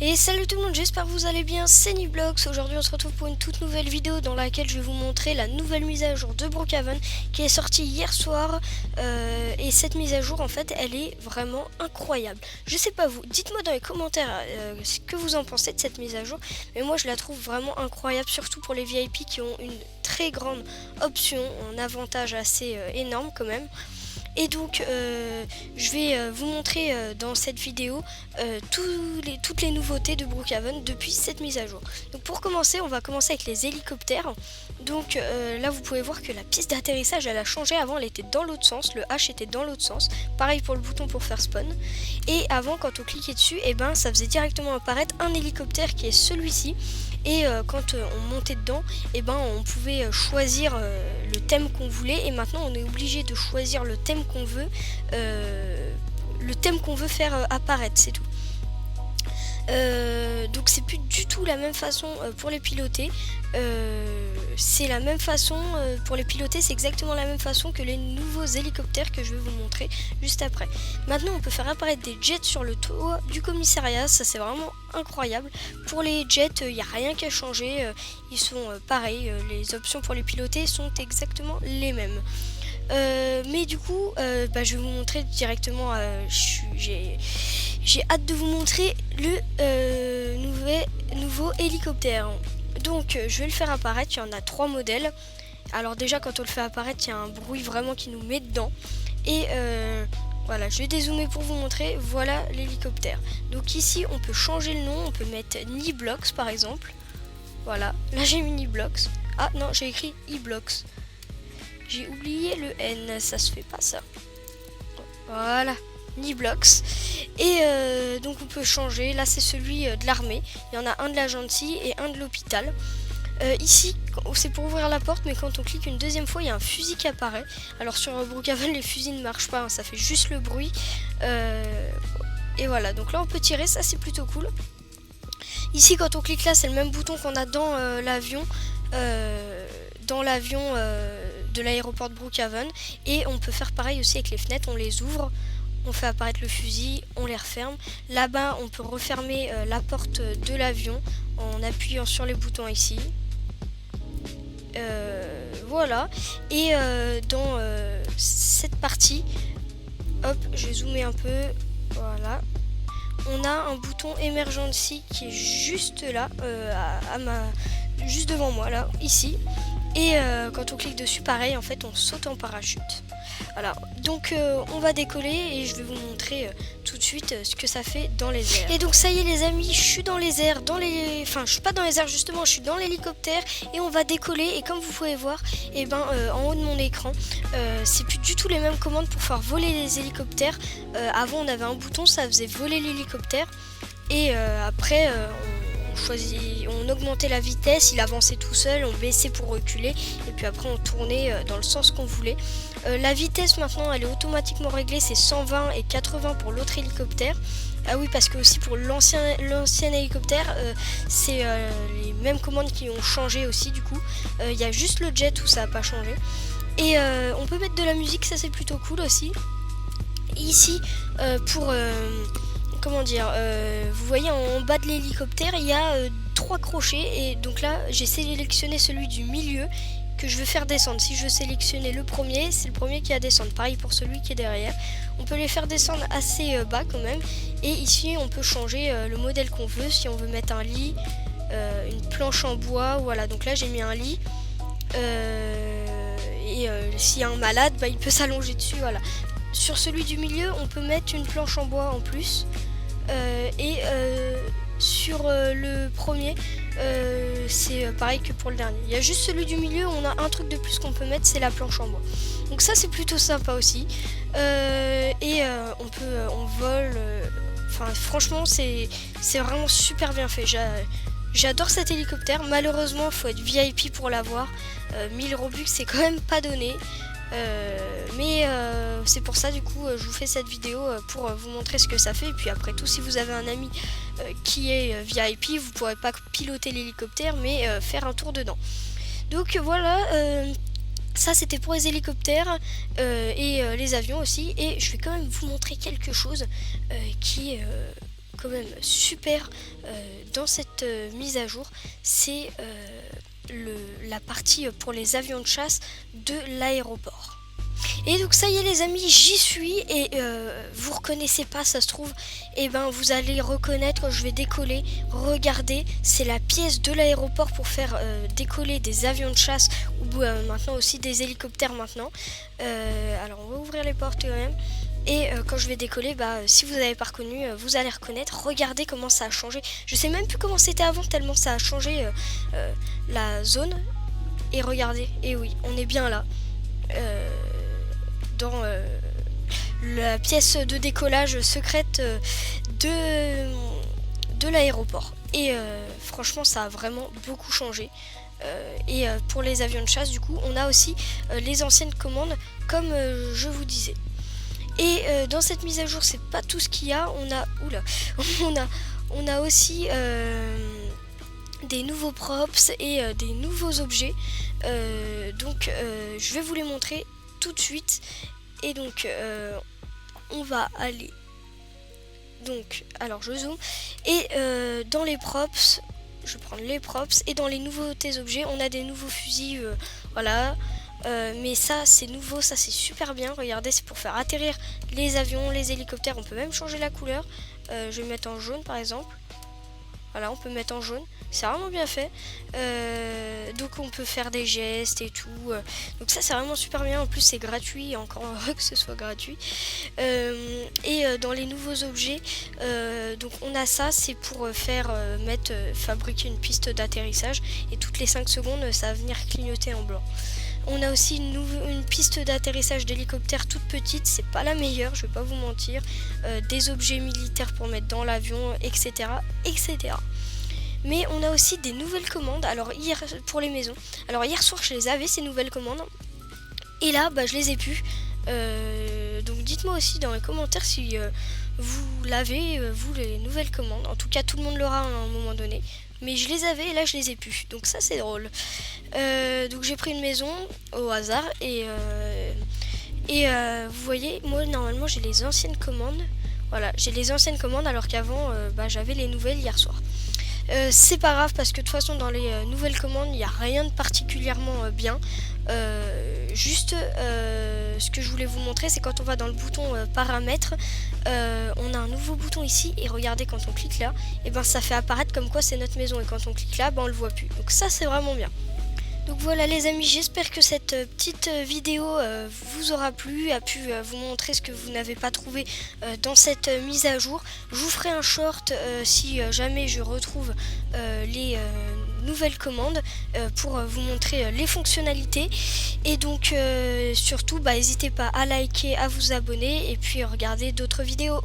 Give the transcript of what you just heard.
Et salut tout le monde, j'espère que vous allez bien, c'est Niblox. Aujourd'hui on se retrouve pour une toute nouvelle vidéo dans laquelle je vais vous montrer la nouvelle mise à jour de Brookhaven qui est sortie hier soir. Et cette mise à jour en fait elle est vraiment incroyable. Je sais pas vous, dites-moi dans les commentaires ce que vous en pensez de cette mise à jour. Mais moi je la trouve vraiment incroyable, surtout pour les VIP qui ont une très grande option, un avantage assez énorme quand même. Et donc je vais vous montrer dans cette vidéo toutes les nouveautés de Brookhaven depuis cette mise à jour. Donc pour commencer, on va commencer avec les hélicoptères. Donc là vous pouvez voir que la piste d'atterrissage elle a changé. Avant elle était dans l'autre sens, le H était dans l'autre sens. Pareil pour le bouton pour faire spawn. Et avant quand on cliquait dessus, et ben ça faisait directement apparaître un hélicoptère qui est celui-ci. Et quand on montait dedans, et ben on pouvait choisir le thème qu'on voulait. Et maintenant on est obligé de choisir le thème qu'on veut, faire apparaître, c'est tout. Donc c'est plus du tout la même façon pour les piloter. C'est la même façon pour les piloter, c'est exactement la même façon que les nouveaux hélicoptères que je vais vous montrer juste après. Maintenant on peut faire apparaître des jets sur le toit du commissariat, ça c'est vraiment incroyable. Pour les jets il n'y a rien qui a changé, ils sont pareils, les options pour les piloter sont exactement les mêmes. Mais du coup je vais vous montrer directement, j'ai hâte de vous montrer le nouveau hélicoptère. Donc je vais le faire apparaître, il y en a 3 modèles. Alors déjà quand on le fait apparaître, il y a un bruit vraiment qui nous met dedans. Et voilà, je vais dézoomer pour vous montrer, voilà l'hélicoptère. Donc ici on peut changer le nom, on peut mettre Niblox par exemple. Voilà, là j'ai mis Niblox. Ah non, j'ai écrit Iblox. J'ai oublié le N, ça se fait pas ça. Voilà, Niblox. Et donc on peut changer, là c'est celui de l'armée. Il y en a un de la gentille et un de l'hôpital. Ici c'est pour ouvrir la porte, mais quand on clique une deuxième fois il y a un fusil qui apparaît. Alors sur Brookhaven les fusils ne marchent pas, hein, ça fait juste le bruit. Et voilà, donc là on peut tirer, ça c'est plutôt cool. Ici quand on clique là c'est le même bouton qu'on a dans l'avion. De l'aéroport de Brookhaven. Et on peut faire pareil aussi avec les fenêtres, on les ouvre, on fait apparaître le fusil, on les referme. Là-bas on peut refermer la porte de l'avion en appuyant sur les boutons ici. Voilà. Et dans cette partie, hop, je vais zoomer un peu, voilà. On a un bouton emergency qui est juste là, juste devant moi, là, ici. Et quand on clique dessus, pareil, en fait, on saute en parachute. Voilà, donc on va décoller et je vais vous montrer tout de suite ce que ça fait dans les airs. Et donc ça y est les amis, je suis dans les airs, enfin je suis pas dans les airs justement, je suis dans l'hélicoptère et on va décoller. Et comme vous pouvez voir, et en haut de mon écran, c'est plus du tout les mêmes commandes pour faire voler les hélicoptères. Avant on avait un bouton, ça faisait voler l'hélicoptère. Et après on augmentait la vitesse, il avançait tout seul, on baissait pour reculer et puis après on tournait dans le sens qu'on voulait. La vitesse maintenant elle est automatiquement réglée, c'est 120 et 80 pour l'autre hélicoptère. Ah oui, parce que aussi pour l'ancien hélicoptère c'est les mêmes commandes qui ont changé aussi du coup. Il y a juste le jet où ça n'a pas changé. Et on peut mettre de la musique, ça c'est plutôt cool aussi. Et ici pour comment dire, vous voyez en bas de l'hélicoptère il y a 3 crochets et donc là j'ai sélectionné celui du milieu que je veux faire descendre. Si je veux sélectionner le premier, c'est le premier qui va descendre. Pareil pour celui qui est derrière. On peut les faire descendre assez bas quand même. Et ici on peut changer le modèle qu'on veut. Si on veut mettre un lit, une planche en bois, voilà. Donc là j'ai mis un lit. S'il y a un malade, il peut s'allonger dessus, voilà. Sur celui du milieu on peut mettre une planche en bois en plus. Sur le premier c'est pareil que pour le dernier. Il y a juste celui du milieu où on a un truc de plus qu'on peut mettre, c'est la planche en bois. Donc ça c'est plutôt sympa aussi. On vole. Enfin franchement c'est vraiment super bien fait. J'adore cet hélicoptère. Malheureusement il faut être VIP pour l'avoir. 1000 Robux c'est quand même pas donné. Mais c'est pour ça du coup je vous fais cette vidéo pour vous montrer ce que ça fait. Et puis après tout, si vous avez un ami qui est VIP, vous pourrez pas piloter l'hélicoptère mais faire un tour dedans. Donc voilà, ça c'était pour les hélicoptères et les avions aussi. Et je vais quand même vous montrer quelque chose qui est quand même super dans cette mise à jour, c'est la partie pour les avions de chasse de l'aéroport. Et donc ça y est les amis, j'y suis et vous reconnaissez pas, ça se trouve, et ben vous allez reconnaître, je vais décoller, regardez, c'est la pièce de l'aéroport pour faire décoller des avions de chasse ou maintenant aussi des hélicoptères maintenant. Alors on va ouvrir les portes quand même. Et quand je vais décoller, si vous n'avez pas reconnu, vous allez reconnaître. Regardez comment ça a changé. Je sais même plus comment c'était avant tellement ça a changé la zone. Et regardez, et oui, on est bien là. Dans la pièce de décollage secrète de l'aéroport. Et franchement, ça a vraiment beaucoup changé. Et pour les avions de chasse, du coup, on a aussi les anciennes commandes, comme je vous disais. Et dans cette mise à jour, c'est pas tout ce qu'il y a. On a aussi des nouveaux props et des nouveaux objets. Donc, je vais vous les montrer tout de suite. Et donc, on va aller. Donc, alors je zoome. Et dans les props, je vais prendre les props. Et dans les nouveautés objets, on a des nouveaux fusils. Voilà. Mais ça c'est nouveau, ça c'est super bien. Regardez, c'est pour faire atterrir les avions, les hélicoptères. On peut même changer la couleur. Je vais mettre en jaune par exemple. Voilà, on peut mettre en jaune. C'est vraiment bien fait. Donc on peut faire des gestes et tout. Donc ça c'est vraiment super bien. En plus c'est gratuit. Encore heureux que ce soit gratuit. Et dans les nouveaux objets, donc on a ça. C'est pour faire fabriquer une piste d'atterrissage. Et toutes les 5 secondes ça va venir clignoter en blanc. On a aussi une piste d'atterrissage d'hélicoptère toute petite, c'est pas la meilleure, je vais pas vous mentir. Des objets militaires pour mettre dans l'avion, etc., etc. Mais on a aussi des nouvelles commandes. Alors hier pour les maisons. Alors hier soir je les avais ces nouvelles commandes. Et là je les ai plus. Donc dites-moi aussi dans les commentaires si vous l'avez, vous les nouvelles commandes. En tout cas tout le monde l'aura à un moment donné. Mais je les avais et là je les ai plus. Donc ça c'est drôle. Donc j'ai pris une maison au hasard. Et vous voyez, moi normalement j'ai les anciennes commandes. Voilà, j'ai les anciennes commandes alors qu'avant j'avais les nouvelles hier soir. C'est pas grave parce que de toute façon dans les nouvelles commandes il n'y a rien de particulièrement bien. Juste ce que je voulais vous montrer, c'est quand on va dans le bouton paramètres, on a un nouveau bouton ici et regardez, quand on clique là, et ça fait apparaître comme quoi c'est notre maison, et quand on clique là on le voit plus. Donc ça c'est vraiment bien. Donc voilà les amis, j'espère que cette petite vidéo vous aura plu, a pu vous montrer ce que vous n'avez pas trouvé dans cette mise à jour. Je vous ferai un short si jamais je retrouve les nouvelles commandes pour vous montrer les fonctionnalités. Et donc surtout n'hésitez pas à liker, à vous abonner et puis regarder d'autres vidéos.